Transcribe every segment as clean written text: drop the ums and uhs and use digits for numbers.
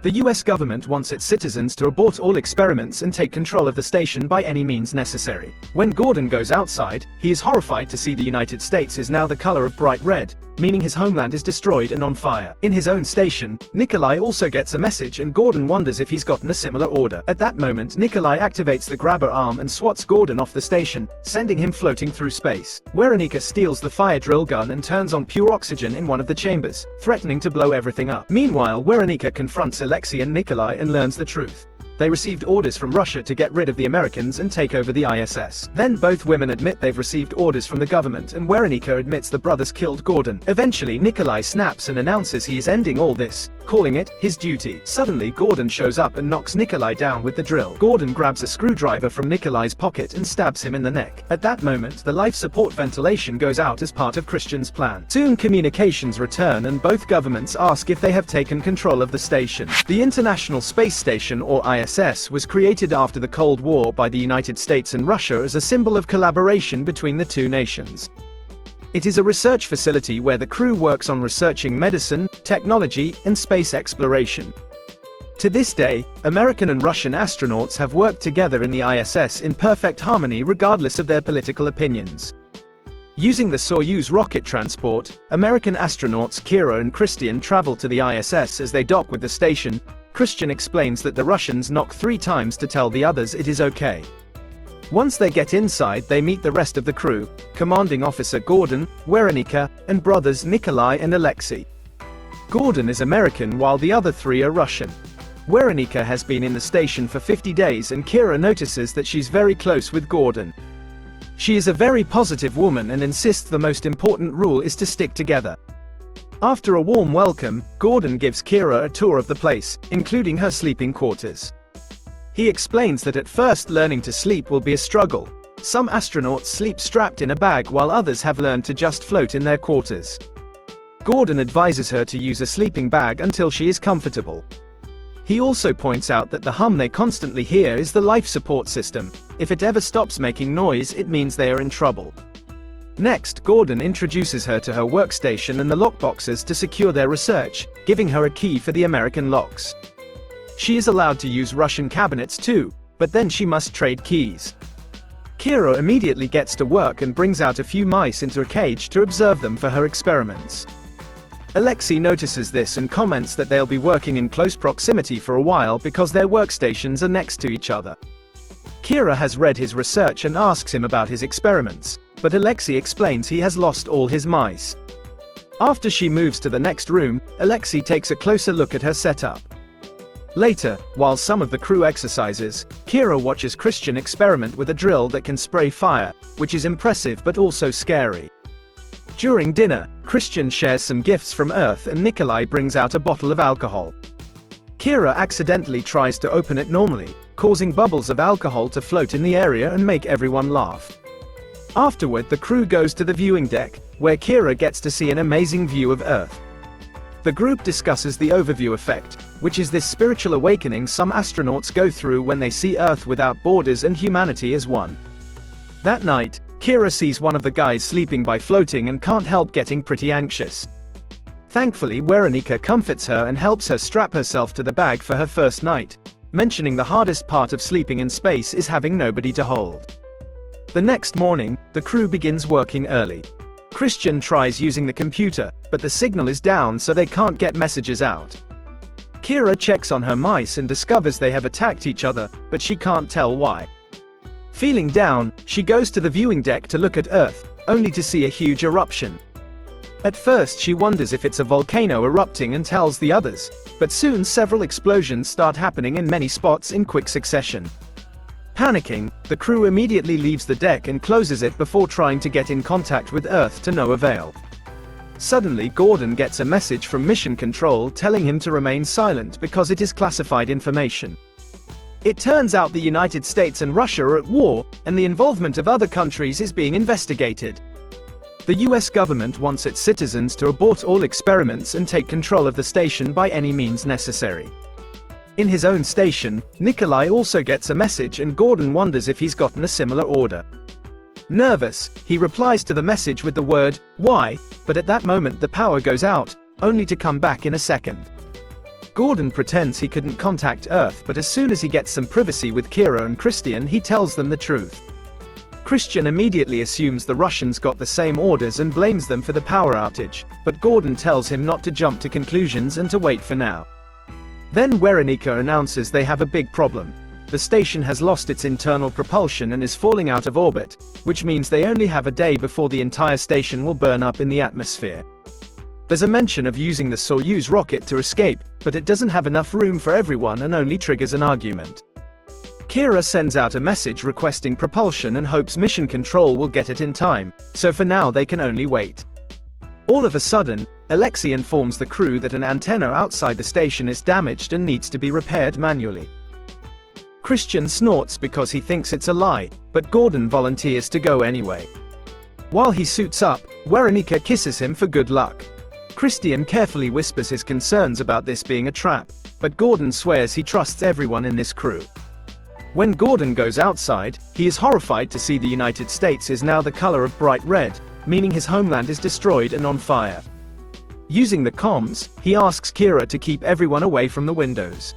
The US government wants its citizens to abort all experiments and take control of the station by any means necessary. When Gordon goes outside, he is horrified to see the United States is now the color of bright red, meaning his homeland is destroyed and on fire. In his own station, 𝐜𝐤𝐳 also gets a message and Gordon wonders if he's gotten a similar order. At that moment, 𝐜𝐤𝐳 activates the grabber arm and swats Gordon off the station, sending him floating through space. 𝐜𝐤𝐳 steals the fire drill gun and turns on pure oxygen in one of the chambers, threatening to blow everything up. Meanwhile, 𝐜𝐤𝐳 confronts Alexei and 𝐜𝐤𝐳 and learns the truth. They received orders from Russia to get rid of the Americans and take over the ISS. Then both women admit they've received orders from the government and 𝐜𝐤𝐳 admits the brothers killed Gordon. Eventually 𝐜𝐤𝐳 snaps and announces he is ending all this, calling it his duty. Suddenly Gordon shows up and knocks 𝐜𝐤𝐳 down with the drill. Gordon grabs a screwdriver from 𝐜𝐤𝐳's pocket and stabs him in the neck. At that moment, the life support ventilation goes out as part of Christian's plan. Soon communications return and both governments ask if they have taken control of the station. The International Space Station, or ISS, was created after the Cold War by the United States and Russia as a symbol of collaboration between the two nations. It is a research facility where the crew works on researching medicine, technology, and space exploration. To this day, American and Russian astronauts have worked together in the ISS in perfect harmony regardless of their political opinions. Using the Soyuz rocket transport, American astronauts Kira and Christian travel to the ISS. As they dock with the station, Christian explains that the Russians knock 3 times to tell the others it is okay. Once they get inside, they meet the rest of the crew, Commanding Officer Gordon, 𝐜𝐤𝐳, and brothers 𝐜𝐤𝐳 and Alexei. Gordon is American while the other 3 are Russian. 𝐜𝐤𝐳 has been in the station for 50 days and Kira notices that she's very close with Gordon. She is a very positive woman and insists the most important rule is to stick together. After a warm welcome, Gordon gives Kira a tour of the place, including her sleeping quarters. He explains that at first learning to sleep will be a struggle. Some astronauts sleep strapped in a bag while others have learned to just float in their quarters. Gordon advises her to use a sleeping bag until she is comfortable. He also points out that the hum they constantly hear is the life support system. If it ever stops making noise, it means they are in trouble. Next, Gordon introduces her to her workstation and the lockboxes to secure their research, giving her a key for the American locks. She is allowed to use Russian cabinets too, but then she must trade keys. Kira immediately gets to work and brings out a few mice into a cage to observe them for her experiments. Alexei notices this and comments that they'll be working in close proximity for a while because their workstations are next to each other. Kira has read his research and asks him about his experiments, but Alexei explains he has lost all his mice. After she moves to the next room, Alexei takes a closer look at her setup. Later, while some of the crew exercises, Kira watches Christian experiment with a drill that can spray fire, which is impressive but also scary. During dinner, Christian shares some gifts from Earth and 𝐜𝐤𝐳 brings out a bottle of alcohol. Kira accidentally tries to open it normally, causing bubbles of alcohol to float in the area and make everyone laugh. Afterward, the crew goes to the viewing deck, where Kira gets to see an amazing view of Earth. The group discusses the overview effect, which is this spiritual awakening some astronauts go through when they see Earth without borders and humanity as one. That night, Kira sees one of the guys sleeping by floating and can't help getting pretty anxious. Thankfully, 𝐜𝐤𝐳 comforts her and helps her strap herself to the bag for her first night, mentioning the hardest part of sleeping in space is having nobody to hold. The next morning, the crew begins working early. Christian tries using the computer, but the signal is down so they can't get messages out. Kira checks on her mice and discovers they have attacked each other, but she can't tell why. Feeling down, she goes to the viewing deck to look at Earth, only to see a huge eruption. At first she wonders if it's a volcano erupting and tells the others, but soon several explosions start happening in many spots in quick succession. Panicking, the crew immediately leaves the deck and closes it before trying to get in contact with Earth to no avail. Suddenly, Gordon gets a message from Mission Control telling him to remain silent because it is classified information. It turns out the United States and Russia are at war, and the involvement of other countries is being investigated. The US government wants its citizens to abort all experiments and take control of the station by any means necessary. In his own station, 𝐜𝐤𝐳 also gets a message and Gordon wonders if he's gotten a similar order. Nervous, he replies to the message with the word, "Why?" but at that moment the power goes out, only to come back in a second. Gordon pretends he couldn't contact Earth, but as soon as he gets some privacy with Kira and Christian, he tells them the truth. Christian immediately assumes the Russians got the same orders and blames them for the power outage, but Gordon tells him not to jump to conclusions and to wait for now. Then 𝐜𝐤𝑑ₑₒₒ announces they have a big problem. The station has lost its internal propulsion and is falling out of orbit, which means they only have a day before the entire station will burn up in the atmosphere. There's a mention of using the Soyuz rocket to escape, but it doesn't have enough room for everyone and only triggers an argument. Kira sends out a message requesting propulsion and hopes Mission Control will get it in time, so for now they can only wait. All of a sudden, Alexei informs the crew that an antenna outside the station is damaged and needs to be repaired manually. Christian snorts because he thinks it's a lie, but Gordon volunteers to go anyway. While he suits up, 𝐜𝐤𝑑ₑₒ kisses him for good luck. Christian carefully whispers his concerns about this being a trap, but Gordon swears he trusts everyone in this crew. When Gordon goes outside, he is horrified to see the United States is now the color of bright red, meaning his homeland is destroyed and on fire. Using the comms, he asks Kira to keep everyone away from the windows.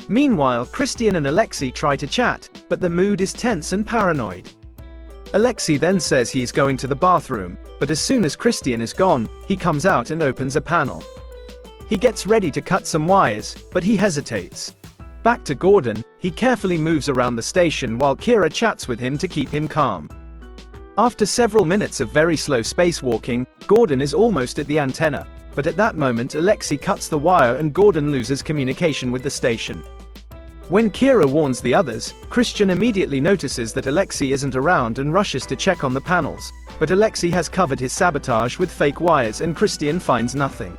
Meanwhile, Christian and Alexei try to chat, but the mood is tense and paranoid. Alexei then says he's going to the bathroom, but as soon as Christian is gone, he comes out and opens a panel. He gets ready to cut some wires, but he hesitates. Back to Gordon, he carefully moves around the station while Kira chats with him to keep him calm. After several minutes of very slow spacewalking, Gordon is almost at the antenna, but at that moment Alexei cuts the wire and Gordon loses communication with the station. When Kira warns the others, Christian immediately notices that Alexei isn't around and rushes to check on the panels, but Alexei has covered his sabotage with fake wires and Christian finds nothing.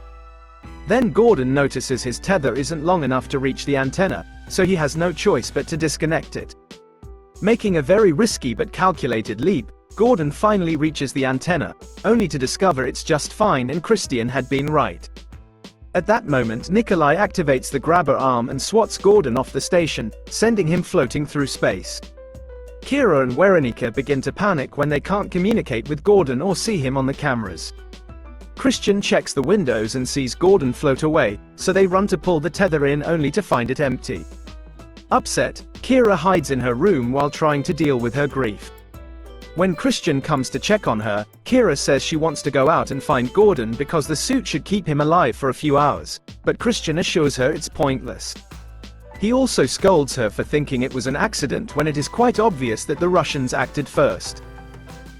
Then Gordon notices his tether isn't long enough to reach the antenna, so he has no choice but to disconnect it. Making a very risky but calculated leap, Gordon finally reaches the antenna, only to discover it's just fine and Christian had been right. At that moment Nikolai activates the grabber arm and swats Gordon off the station, sending him floating through space. Kira and 𝐜𝐤𝑑ₑₒ begin to panic when they can't communicate with Gordon or see him on the cameras. Christian checks the windows and sees Gordon float away, so they run to pull the tether in only to find it empty. Upset, Kira hides in her room while trying to deal with her grief. When Christian comes to check on her, Kira says she wants to go out and find Gordon because the suit should keep him alive for a few hours, but Christian assures her it's pointless. He also scolds her for thinking it was an accident when it is quite obvious that the Russians acted first.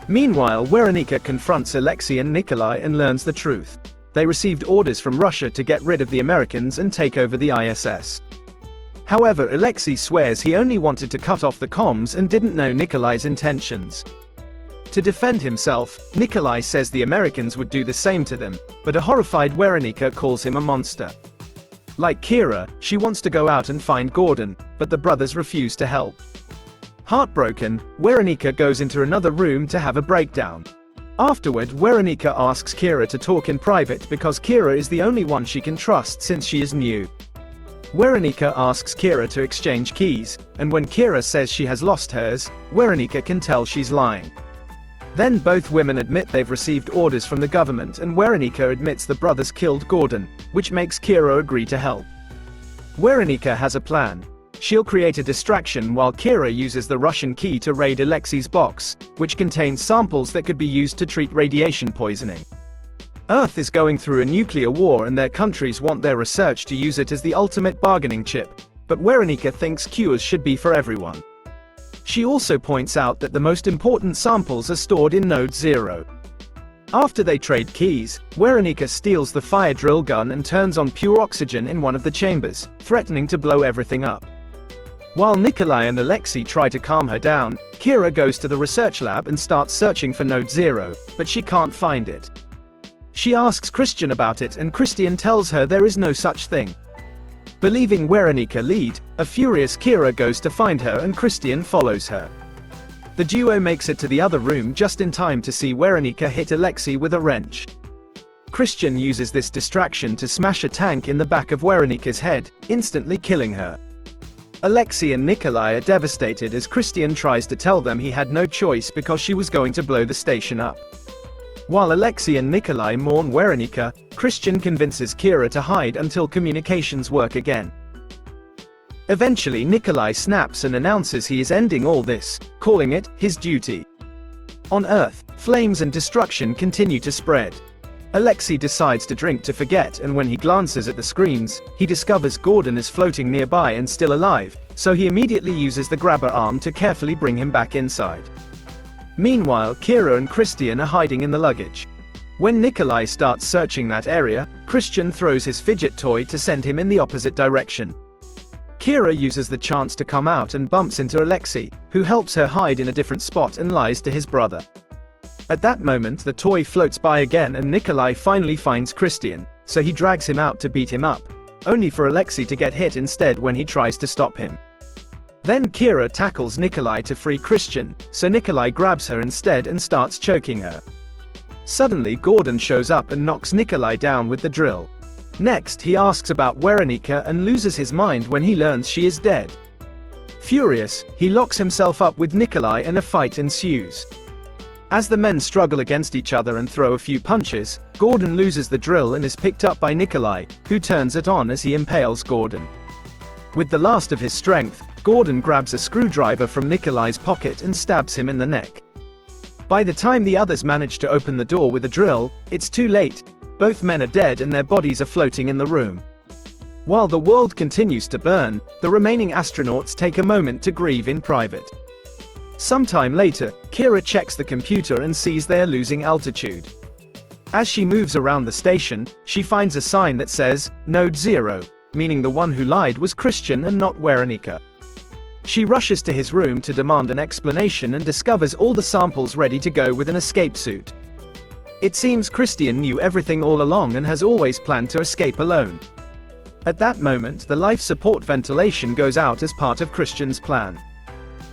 Meanwhile, 𝐜𝐤𝑑ₑₒ confronts Alexei and Nikolai and learns the truth. They received orders from Russia to get rid of the Americans and take over the ISS. However, Alexei swears he only wanted to cut off the comms and didn't know Nikolai's intentions. To defend himself, Nikolai says the Americans would do the same to them, but a horrified 𝐜𝐤𝑑ₑₒ calls him a monster. Like Kira, she wants to go out and find Gordon, but the brothers refuse to help. Heartbroken, 𝐜𝐤𝑑ₒ goes into another room to have a breakdown. Afterward, 𝐜𝐤𝑑ₒ asks Kira to talk in private because Kira is the only one she can trust since she is new. 𝐜𝐤𝑑ₒ asks Kira to exchange keys, and when Kira says she has lost hers, 𝐜𝐤𝑑ₒ can tell she's lying. Then both women admit they've received orders from the government and 𝐜𝐤𝑑ₒ admits the brothers killed Gordon, which makes Kira agree to help. 𝐜𝐤𝑑ₒ has a plan. She'll create a distraction while Kira uses the Russian key to raid Alexei's box, which contains samples that could be used to treat radiation poisoning. Earth is going through a nuclear war and their countries want their research to use it as the ultimate bargaining chip, but 𝐜𝐤𝑑ₒ thinks cures should be for everyone. She also points out that the most important samples are stored in Node 0. After they trade keys, 𝐜𝐤𝑑ₒ steals the fire drill gun and turns on pure oxygen in one of the chambers, threatening to blow everything up. While Nikolai and Alexei try to calm her down, Kira goes to the research lab and starts searching for Node 0, but she can't find it. She asks Christian about it and Christian tells her there is no such thing. Believing 𝐜𝐤𝑑ₒ lead, a furious Kira goes to find her and Christian follows her. The duo makes it to the other room just in time to see 𝐜𝐤𝑑ₒ hit Alexei with a wrench. Christian uses this distraction to smash a tank in the back of 𝐜𝐤𝑑ₒ's head, instantly killing her. Alexei and Nikolai are devastated as Christian tries to tell them he had no choice because she was going to blow the station up. While 𝐿𝐤𝐳 and 𝐁𝐼𝐴 mourn 𝐤𝑡𝑐⁴, Christian convinces Ķira to hide until communications work again. Eventually 𝐁𝐼𝐴 snaps and announces he is ending all this, calling it his duty. On Earth, flames and destruction continue to spread. 𝐿𝐤𝐳 decides to drink to forget, and when he glances at the screens, he discovers Gordon is floating nearby and still alive, so he immediately uses the grabber arm to carefully bring him back inside. Meanwhile, Ķira and Christian are hiding in the luggage. When 𝐁𝐼𝐴 starts searching that area, Christian throws his fidget toy to send him in the opposite direction. Ķira uses the chance to come out and bumps into 𝐿𝐤𝐳, who helps her hide in a different spot and lies to his brother. At that moment the toy floats by again and 𝐁𝐼𝐴 finally finds Christian, so he drags him out to beat him up, only for 𝐿𝐤𝐳 to get hit instead when he tries to stop him. Then Ķira tackles 𝐁𝐼𝐴 to free Christian, so 𝐁𝐼𝐴 grabs her instead and starts choking her. Suddenly Gordon shows up and knocks 𝐁𝐼𝐴 down with the drill. Next he asks about 𝐤𝑡𝑐⁴ and loses his mind when he learns she is dead. Furious, he locks himself up with 𝐁𝐼𝐴 and a fight ensues. As the men struggle against each other and throw a few punches, Gordon loses the drill and is picked up by 𝐁𝐼𝐴, who turns it on as he impales Gordon. With the last of his strength, Gordon grabs a screwdriver from 𝐁𝐼𝐴's pocket and stabs him in the neck. By the time the others manage to open the door with a drill, it's too late. Both men are dead and their bodies are floating in the room. While the world continues to burn, the remaining astronauts take a moment to grieve in private. Sometime later, Ķira checks the computer and sees they are losing altitude. As she moves around the station, she finds a sign that says, Node 0, meaning the one who lied was Christian and not 𝐤𝑡𝑐⁴. She rushes to his room to demand an explanation and discovers all the samples ready to go with an escape suit. It seems Christian knew everything all along and has always planned to escape alone. At that moment the life support ventilation goes out as part of Christian's plan.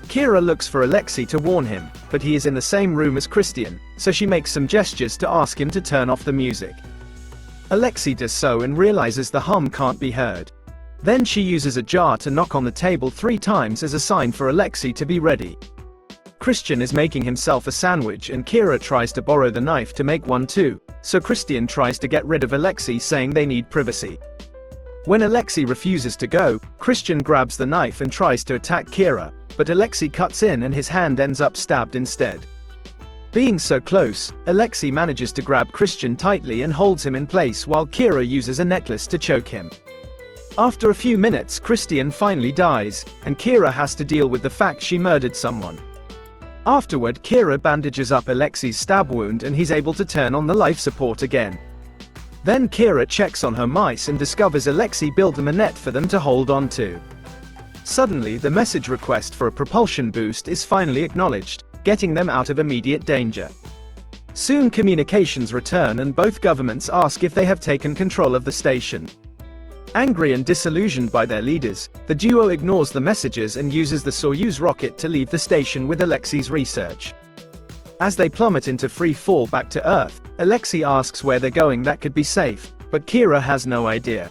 Ķira looks for 𝐿𝐤𝐳 to warn him, but he is in the same room as Christian, so she makes some gestures to ask him to turn off the music. 𝐿𝐤𝐳 does so and realizes the hum can't be heard. Then she uses a jar to knock on the table 3 times as a sign for 𝐿𝐤𝐳 to be ready. Christian is making himself a sandwich and Ķira tries to borrow the knife to make one too, so Christian tries to get rid of 𝐿𝐤𝐳 saying they need privacy. When 𝐿𝐤𝐳 refuses to go, Christian grabs the knife and tries to attack Ķira, but 𝐿𝐤𝐳 cuts in and his hand ends up stabbed instead. Being so close, 𝐿𝐤𝐳 manages to grab Christian tightly and holds him in place while Ķira uses a necklace to choke him. After a few minutes Christian finally dies, and Ķira has to deal with the fact she murdered someone. Afterward Ķira bandages up 𝐿𝐤𝐳's stab wound and he's able to turn on the life support again. Then Ķira checks on her mice and discovers 𝐤𝐳𝐳 built them a net for them to hold on to. Suddenly the message request for a propulsion boost is finally acknowledged, getting them out of immediate danger. Soon communications return and both governments ask if they have taken control of the station. Angry and disillusioned by their leaders, the duo ignores the messages and uses the Soyuz rocket to leave the station with 𝐤𝐤𝐳's research. As they plummet into free fall back to Earth, 𝐤𝐤𝐳 asks where they're going that could be safe, but Ķira has no idea.